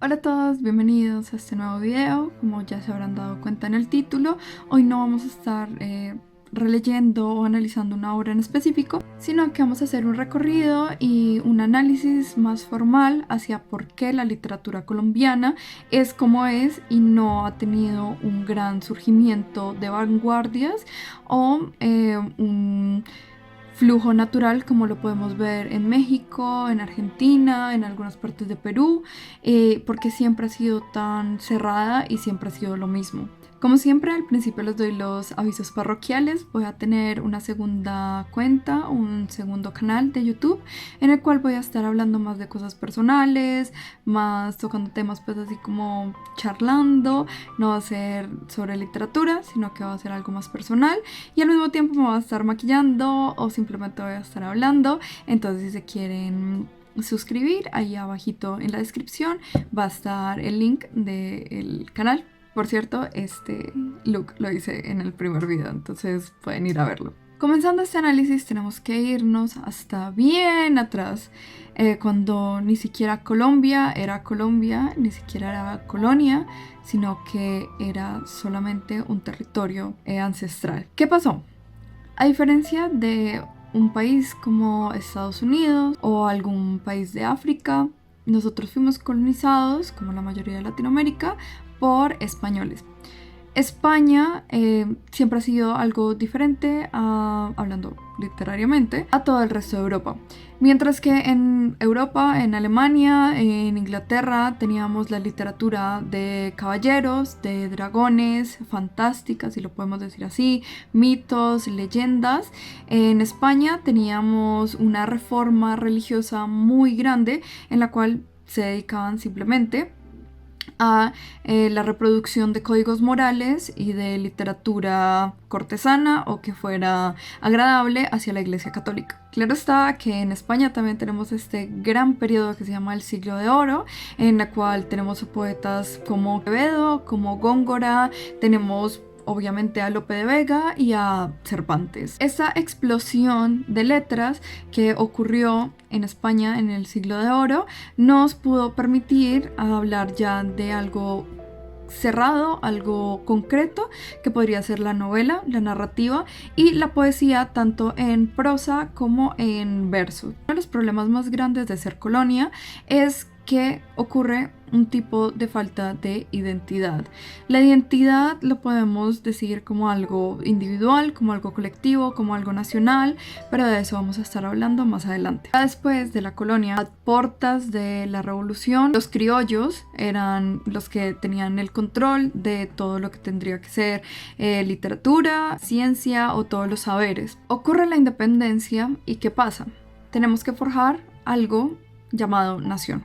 Hola a todos, bienvenidos a este nuevo video. Como ya se habrán dado cuenta en el título, hoy no vamos a estar releyendo o analizando una obra en específico, sino que vamos a hacer un recorrido y un análisis más formal hacia por qué la literatura colombiana es como es y no ha tenido un gran surgimiento de vanguardias o un flujo natural como lo podemos ver en México, en Argentina, en algunas partes de Perú, porque siempre ha sido tan cerrada y siempre ha sido lo mismo. Como siempre, al principio les doy los avisos parroquiales. Voy a tener una segunda cuenta, un segundo canal de YouTube en el cual voy a estar hablando más de cosas personales, más tocando temas pues así como charlando. No va a ser sobre literatura, sino que va a ser algo más personal y al mismo tiempo me voy a estar maquillando o simplemente voy a estar hablando. Entonces si se quieren suscribir, ahí abajito en la descripción va a estar el link del canal. Por cierto, este look lo hice en el primer video, entonces pueden ir a verlo. Comenzando este análisis tenemos que irnos hasta bien atrás, cuando ni siquiera Colombia era Colombia, ni siquiera era colonia, sino que era solamente un territorio ancestral. ¿Qué pasó? A diferencia de un país como Estados Unidos o algún país de África, nosotros fuimos colonizados, como la mayoría de Latinoamérica, por españoles. España siempre ha sido algo diferente, hablando literariamente, a todo el resto de Europa. Mientras que en Europa, en Alemania, en Inglaterra, teníamos la literatura de caballeros, de dragones, fantástica, si lo podemos decir así, mitos, leyendas. En España teníamos una reforma religiosa muy grande en la cual se dedicaban simplemente a la reproducción de códigos morales y de literatura cortesana o que fuera agradable hacia la Iglesia Católica. Claro está que en España también tenemos este gran periodo que se llama el Siglo de Oro, en la cual tenemos poetas como Quevedo, como Góngora, tenemos obviamente a Lope de Vega y a Cervantes. Esa explosión de letras que ocurrió en España en el Siglo de Oro nos pudo permitir hablar ya de algo cerrado, algo concreto, que podría ser la novela, la narrativa y la poesía, tanto en prosa como en verso. Uno de los problemas más grandes de ser colonia es que ocurre un tipo de falta de identidad. La identidad lo podemos decir como algo individual, como algo colectivo, como algo nacional, pero de eso vamos a estar hablando más adelante. Después de la colonia, a portas de la revolución, los criollos eran los que tenían el control de todo lo que tendría que ser literatura, ciencia o todos los saberes. Ocurre la independencia y ¿qué pasa? Tenemos que forjar algo llamado nación.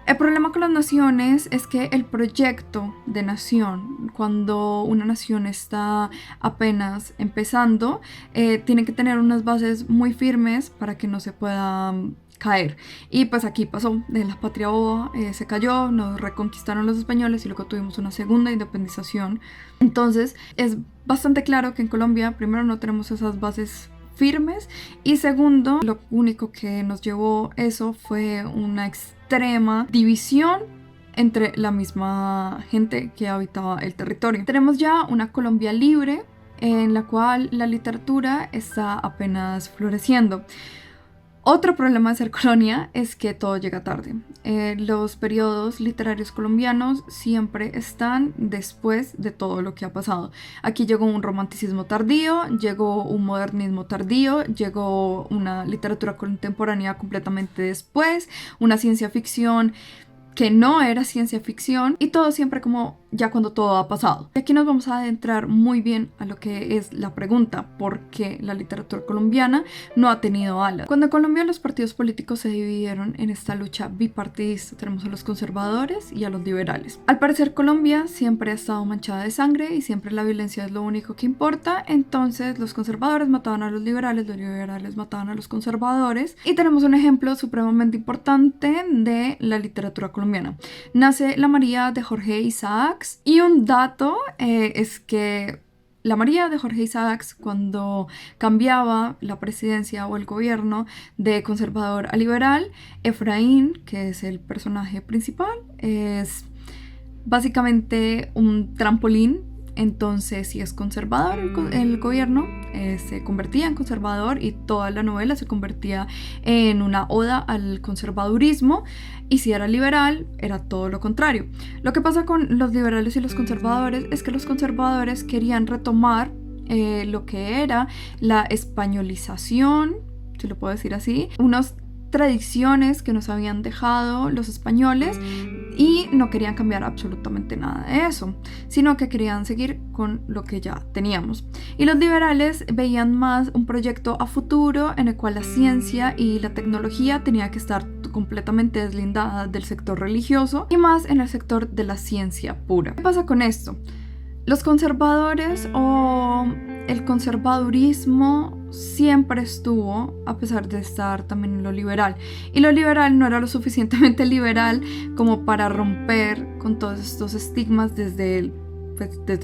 El problema con las naciones es que el proyecto de nación, cuando una nación está apenas empezando, tiene que tener unas bases muy firmes para que no se pueda caer. Y pues aquí pasó, de la patria boba se cayó, nos reconquistaron los españoles y luego tuvimos una segunda independización. Entonces es bastante claro que en Colombia primero no tenemos esas bases firmes y segundo, lo único que nos llevó eso fue una extrema división entre la misma gente que habitaba el territorio. Tenemos ya una Colombia libre en la cual la literatura está apenas floreciendo. Otro problema de ser colonia es que todo llega tarde. Los periodos literarios colombianos siempre están después de todo lo que ha pasado. Aquí llegó un romanticismo tardío, llegó un modernismo tardío, llegó una literatura contemporánea completamente después, una ciencia ficción que no era ciencia ficción y todo siempre como ya cuando todo ha pasado. Y aquí nos vamos a adentrar muy bien a lo que es la pregunta: ¿por qué la literatura colombiana no ha tenido alas? Cuando en Colombia los partidos políticos se dividieron en esta lucha bipartidista, tenemos a los conservadores y a los liberales. Al parecer Colombia siempre ha estado manchada de sangre y siempre la violencia es lo único que importa, entonces los conservadores mataban a los liberales mataban a los conservadores y tenemos un ejemplo supremamente importante de la literatura colombiana. Nace La María de Jorge Isaacs y un dato es que la María de Jorge Isaacs, cuando cambiaba la presidencia o el gobierno de conservador a liberal, Efraín, que es el personaje principal, es básicamente un trampolín. Entonces, si es conservador el gobierno, se convertía en conservador y toda la novela se convertía en una oda al conservadurismo, y si era liberal, era todo lo contrario. Lo que pasa con los liberales y los conservadores es que los conservadores querían retomar lo que era la españolización, si lo puedo decir así, unas tradiciones que nos habían dejado los españoles, y no querían cambiar absolutamente nada de eso, sino que querían seguir con lo que ya teníamos. Y los liberales veían más un proyecto a futuro en el cual la ciencia y la tecnología tenía que estar completamente deslindada del sector religioso y más en el sector de la ciencia pura. ¿Qué pasa con esto? Los conservadores o el conservadurismo siempre estuvo, a pesar de estar también en lo liberal. Y lo liberal no era lo suficientemente liberal como para romper con todos estos estigmas desde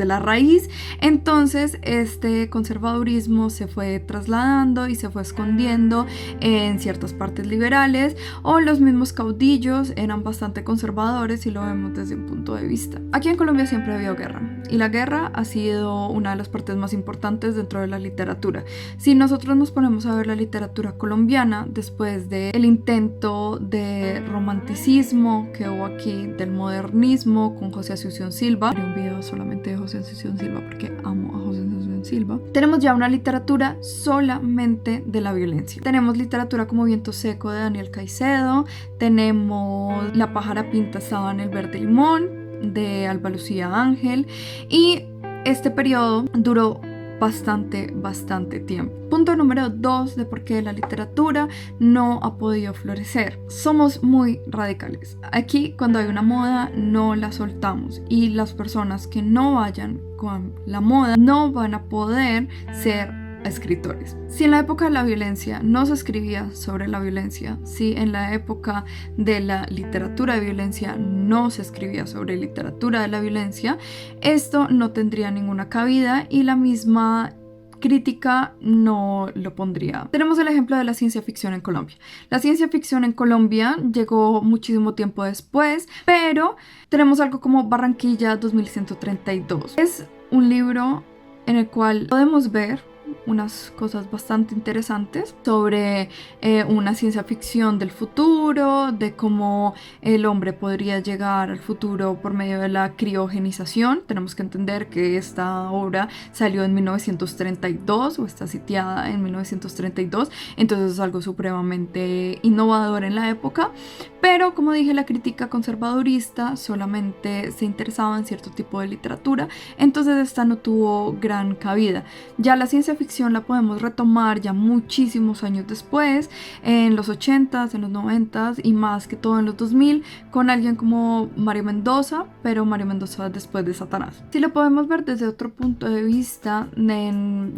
la raíz. Entonces este conservadurismo se fue trasladando y se fue escondiendo en ciertas partes liberales, o los mismos caudillos eran bastante conservadores si lo vemos desde un punto de vista. Aquí en Colombia siempre ha habido guerra, y la guerra ha sido una de las partes más importantes dentro de la literatura. Si nosotros nos ponemos a ver la literatura colombiana después del intento de romanticismo que hubo aquí, del modernismo con José Asunción Silva, haré un video solamente de José Asunción Silva porque amo a José Asunción Silva, tenemos ya una literatura solamente de la violencia. Tenemos literatura como Viento Seco de Daniel Caicedo, tenemos La pájara pinta estaba en el verde limón de Alba Lucía Ángel, y este periodo duró bastante tiempo. Punto número 2 de por qué la literatura no ha podido florecer. Somos muy radicales. Aquí, cuando hay una moda, no la soltamos, y las personas que no vayan con la moda no van a poder ser escritores. Si en la época de la violencia no se escribía sobre la violencia, si en la época de la literatura de violencia no se escribía sobre literatura de la violencia, esto no tendría ninguna cabida y la misma crítica no lo pondría. Tenemos el ejemplo de la ciencia ficción en Colombia. La ciencia ficción en Colombia llegó muchísimo tiempo después, pero tenemos algo como Barranquilla 2132. Es un libro en el cual podemos ver unas cosas bastante interesantes sobre una ciencia ficción del futuro, de cómo el hombre podría llegar al futuro por medio de la criogenización. Tenemos que entender que esta obra salió en 1932 o está sitiada en 1932, entonces es algo supremamente innovador en la época, pero como dije, la crítica conservadorista solamente se interesaba en cierto tipo de literatura, entonces esta no tuvo gran cabida. Ya la ciencia ficción la podemos retomar ya muchísimos años después, en los 80s, en los 90s y más que todo en los 2000, con alguien como Mario Mendoza, pero Mario Mendoza después de Satanás. Si lo podemos ver desde otro punto de vista,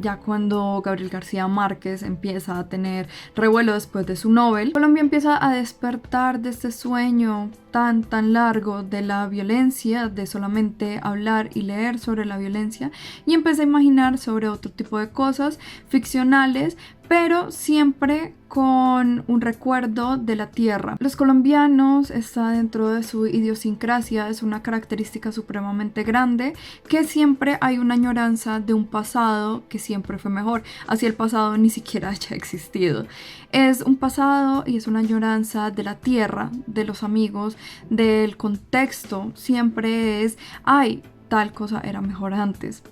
ya cuando Gabriel García Márquez empieza a tener revuelo después de su Nobel, Colombia empieza a despertar de este sueño tan largo de la violencia, de solamente hablar y leer sobre la violencia, y empecé a imaginar sobre otro tipo de cosas ficcionales, pero siempre con un recuerdo de la tierra. Los colombianos, está dentro de su idiosincrasia, es una característica supremamente grande, que siempre hay una añoranza de un pasado que siempre fue mejor, así el pasado ni siquiera haya existido. Es un pasado y es una añoranza de la tierra, de los amigos, del contexto, siempre es, ay, tal cosa era mejor antes.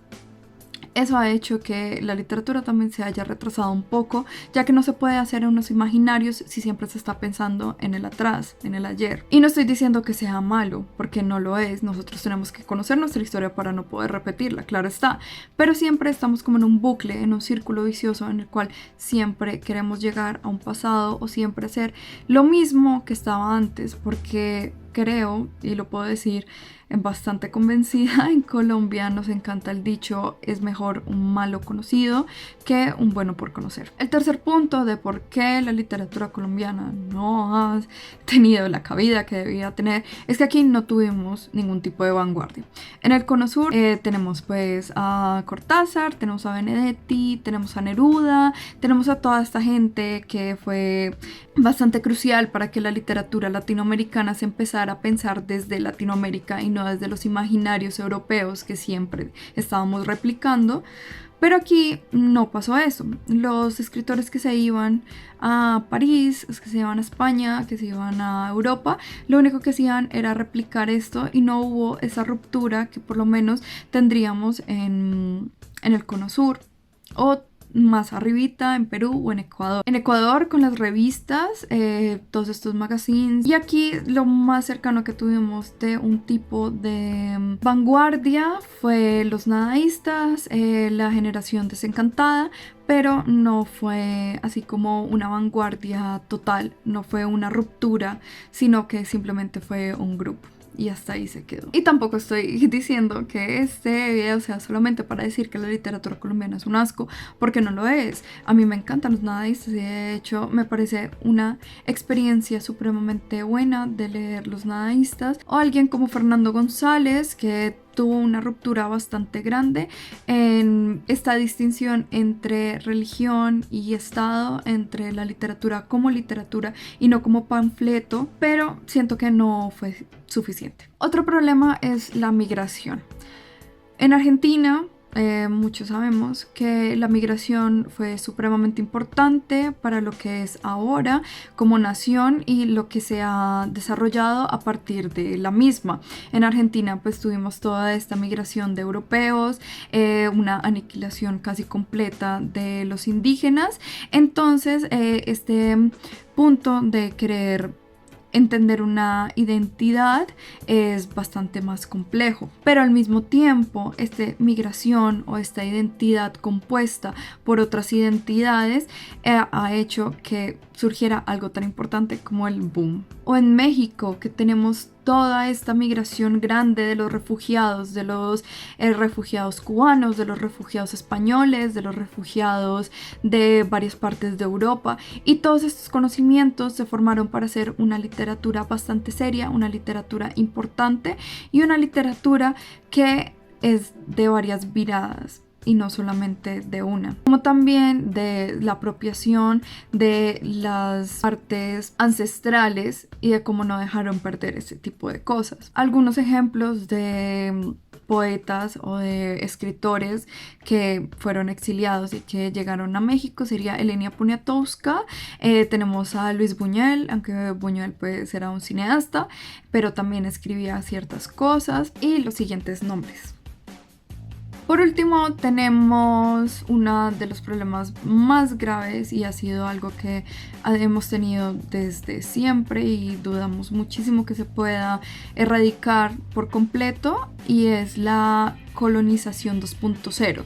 Eso ha hecho que la literatura también se haya retrasado un poco, ya que no se puede hacer unos imaginarios si siempre se está pensando en el atrás, en el ayer. Y no estoy diciendo que sea malo, porque no lo es. Nosotros tenemos que conocer nuestra historia para no poder repetirla, claro está. Pero siempre estamos como en un bucle, en un círculo vicioso en el cual siempre queremos llegar a un pasado o siempre hacer lo mismo que estaba antes, porque creo, y lo puedo decir, bastante convencida. En Colombia nos encanta el dicho: es mejor un malo conocido que un bueno por conocer. El tercer punto de por qué la literatura colombiana no ha tenido la cabida que debía tener es que aquí no tuvimos ningún tipo de vanguardia. En el Cono Sur tenemos pues a Cortázar, tenemos a Benedetti, tenemos a Neruda, tenemos a toda esta gente que fue bastante crucial para que la literatura latinoamericana se empezara a pensar desde Latinoamérica y no desde los imaginarios europeos que siempre estábamos replicando. Pero aquí no pasó eso. Los escritores que se iban a París, que se iban a España, que se iban a Europa, lo único que hacían era replicar esto y no hubo esa ruptura que por lo menos tendríamos en el Cono Sur o más arribita en Perú o en Ecuador. En Ecuador con las revistas, todos estos magazines, y aquí lo más cercano que tuvimos de un tipo de vanguardia fue los nadaístas, la generación desencantada, pero no fue así como una vanguardia total, no fue una ruptura, sino que simplemente fue un grupo. Y hasta ahí se quedó. Y tampoco estoy diciendo que este video sea solamente para decir que la literatura colombiana es un asco, porque no lo es. A mí me encantan los nadaístas y de hecho me parece una experiencia supremamente buena de leer los nadaístas. O alguien como Fernando González, que tuvo una ruptura bastante grande en esta distinción entre religión y Estado, entre la literatura como literatura y no como panfleto, pero siento que no fue suficiente. Otro problema es la migración. En Argentina, muchos sabemos que la migración fue supremamente importante para lo que es ahora como nación y lo que se ha desarrollado a partir de la misma. En Argentina pues tuvimos toda esta migración de europeos, una aniquilación casi completa de los indígenas. Entonces este punto de querer entender una identidad es bastante más complejo, pero al mismo tiempo esta migración o esta identidad compuesta por otras identidades ha hecho que surgiera algo tan importante como el boom. O en México, que tenemos toda esta migración grande de los refugiados cubanos, de los refugiados españoles, de los refugiados de varias partes de Europa, y todos estos conocimientos se formaron para hacer una literatura bastante seria, una literatura importante y una literatura que es de varias viradas y no solamente de una, como también de la apropiación de las artes ancestrales y de cómo no dejaron perder ese tipo de cosas. Algunos ejemplos de poetas o de escritores que fueron exiliados y que llegaron a México sería Elena Poniatowska, tenemos a Luis Buñuel, aunque Buñuel pues era un cineasta, pero también escribía ciertas cosas, y los siguientes nombres. Por último, tenemos uno de los problemas más graves, y ha sido algo que hemos tenido desde siempre y dudamos muchísimo que se pueda erradicar por completo, y es la colonización 2.0.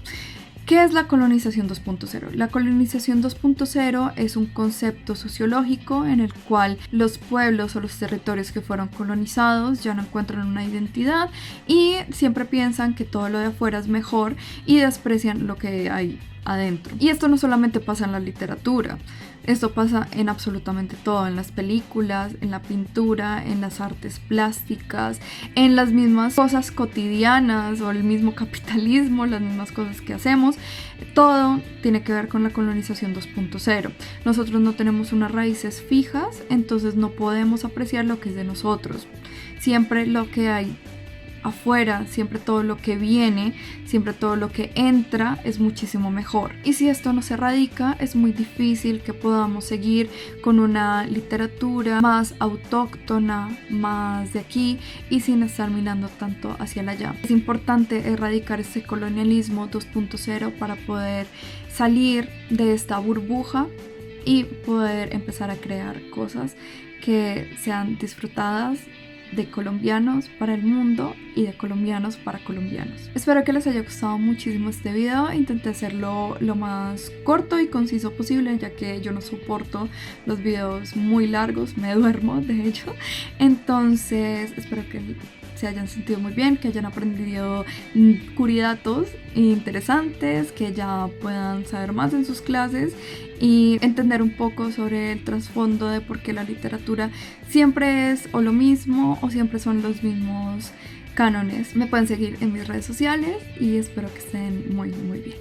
¿Qué es la colonización 2.0? La colonización 2.0 es un concepto sociológico en el cual los pueblos o los territorios que fueron colonizados ya no encuentran una identidad y siempre piensan que todo lo de afuera es mejor y desprecian lo que hay adentro. Y esto no solamente pasa en la literatura, esto pasa en absolutamente todo, en las películas, en la pintura, en las artes plásticas, en las mismas cosas cotidianas o el mismo capitalismo, las mismas cosas que hacemos. Todo tiene que ver con la colonización 2.0. Nosotros no tenemos unas raíces fijas, entonces no podemos apreciar lo que es de nosotros. Siempre lo que hay afuera, siempre todo lo que viene, siempre todo lo que entra es muchísimo mejor. Y si esto no se erradica, es muy difícil que podamos seguir con una literatura más autóctona, más de aquí y sin estar mirando tanto hacia allá. Es importante erradicar este colonialismo 2.0 para poder salir de esta burbuja y poder empezar a crear cosas que sean disfrutadas de colombianos para el mundo y de colombianos para colombianos. Espero que les haya gustado muchísimo este video. Intenté hacerlo lo más corto y conciso posible, ya que yo no soporto los videos muy largos, me duermo de hecho. Entonces espero que se hayan sentido muy bien, que hayan aprendido curidatos interesantes, que ya puedan saber más en sus clases y entender un poco sobre el trasfondo de por qué la literatura siempre es o lo mismo o siempre son los mismos cánones. Me pueden seguir en mis redes sociales y espero que estén muy bien.